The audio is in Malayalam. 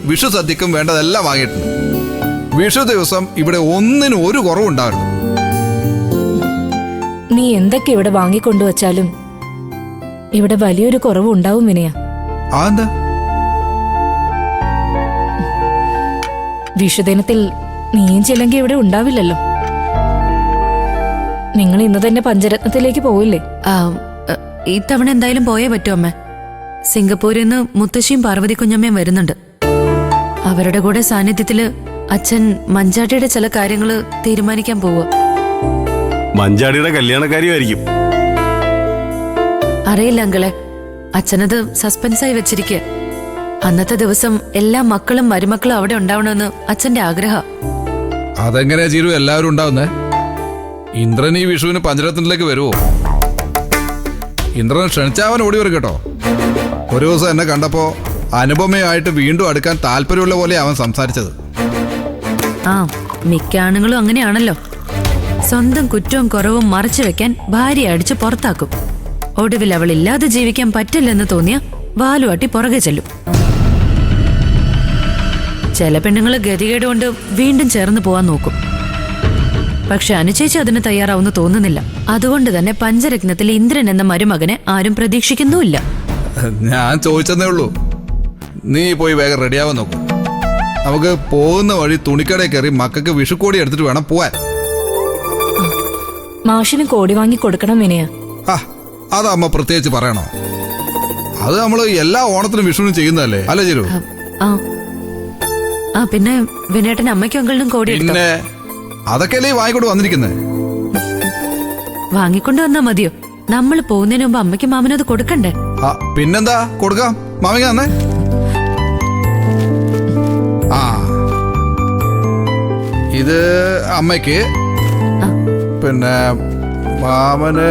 വിഷു സദ്യക്കും വേണ്ടതെല്ലാം വാങ്ങിയിട്ടുണ്ട്. വിഷു ദിവസം ഇവിടെ ഒന്നിനും ഒരു കുറവുണ്ടാവരുത്. നീ എന്തൊക്കെ ഇവിടെ വാങ്ങിക്കൊണ്ടുവച്ചാലും ഇവിടെ വലിയൊരു കുറവുണ്ടാവും വിനയ. അതെന്താ? വിഷുദിനത്തിൽ നീയും ചിലങ്കി ഇവിടെ ഉണ്ടാവില്ലല്ലോ. നിങ്ങൾ ഇന്ന് തന്നെ പഞ്ചരത്നത്തിലേക്ക് പോവില്ലേ? ഇത്തവണ എന്തായാലും പോയേ പറ്റൂ അമ്മ. സിംഗപ്പൂരിൽ നിന്ന് മുത്തശ്ശിയും പാർവതി കുഞ്ഞമ്മയും വരുന്നുണ്ട്. അവരുടെ കൂടെ സാന്നിധ്യത്തില് അച്ഛൻ മഞ്ചാടിയുടെ ചില കാര്യങ്ങള് തീരുമാനിക്കാൻ പോവുക. മഞ്ചാടിയുടെ കല്യാണക്കാരിയായിരിക്കും. അറിയില്ല അങ്കിളെ, അച്ഛനത് സസ്പെൻസായി വെച്ചിരിക്കുക. അന്നത്തെ ദിവസം എല്ലാ മക്കളും മരുമക്കളും അവിടെ ഉണ്ടാവണമെന്ന് അച്ഛന്റെ ആഗ്രഹം. അതെങ്ങനെയാ ചീരു എല്ലാവരും ഉണ്ടാവുന്നേ? ഇന്ദ്രൻ ഈ വിഷുവിന് പഞ്ചരത്നത്തിലേക്ക് വരുവോ? ഇന്ദ്രൻ ക്ഷണിച്ചാവൻ ഓടി വരും കേട്ടോ. ഒരു ദിവസം എന്നെ കണ്ടപ്പോ അനുപമയായിട്ട് വീണ്ടും അടുക്കാൻ താല്പര്യമുള്ള പോലെ അവൻ സംസാരിച്ചത്. ആ, മിക്ക ആണുങ്ങളും അങ്ങനെയാണല്ലോ. സ്വന്തം കുറ്റവും കുറവും മറച്ചു വെക്കാൻ ഭാര്യ അടിച്ച് പുറത്താക്കും. ഒടുവിൽ അവൾ ഇല്ലാതെ ജീവിക്കാൻ പറ്റില്ലെന്ന് തോന്നിയ വാലുവാട്ടി പുറകെ ചെല്ലും. ചില പെണ്ണുങ്ങള് ഗതികേട് കൊണ്ട് വീണ്ടും ചേർന്ന് പോവാൻ നോക്കും. പക്ഷെ അനുചേച്ചി അതിന് തയ്യാറാവുന്ന തോന്നുന്നില്ല. അതുകൊണ്ട് തന്നെ പഞ്ചരത്നത്തിൽ ഇന്ദ്രൻ എന്ന മരുമകനെ ആരും പ്രതീക്ഷിക്കുന്നുമില്ല. ഞാൻ ചോദിച്ചതേ ഉള്ളൂ. നീ പോയി വേഗം റെഡിയാവാൻ നോക്കും. നമുക്ക് പോകുന്ന വഴി തുണിക്കടയിൽ കയറി മക്കൾക്ക് വിഷുക്കോടി എടുത്തിട്ട് വേണം പോവാൻ. മാഷിന് കോടി വാങ്ങി കൊടുക്കണം വിനയ. അത് അമ്മ പ്രത്യേകിച്ച് പറയണോ? അത് നമ്മള് എല്ലാ ഓണത്തിനും വിഷുവിനും ചെയ്യുന്നതല്ലേ, അല്ലേ ചിരു? പിന്നെ വിനേട്ടൻ അമ്മയ്ക്കും അങ്കിളിനും കോടി എടുത്തോ? പിന്നെ അതൊക്കെയല്ലേ വാങ്ങിക്കൊണ്ട് വന്നിരിക്കുന്നത്. വാങ്ങിക്കൊണ്ട് വന്നാ മതിയോ? നമ്മൾ പോകുന്നതിന് മുമ്പ് അമ്മയ്ക്കും മാമനും അത് കൊടുക്കണ്ടേ? പിന്നെന്താ, കൊടുക്കാം. മാമിക തന്നെ. ഇത് അമ്മയ്ക്ക്, പിന്നെ മാമന്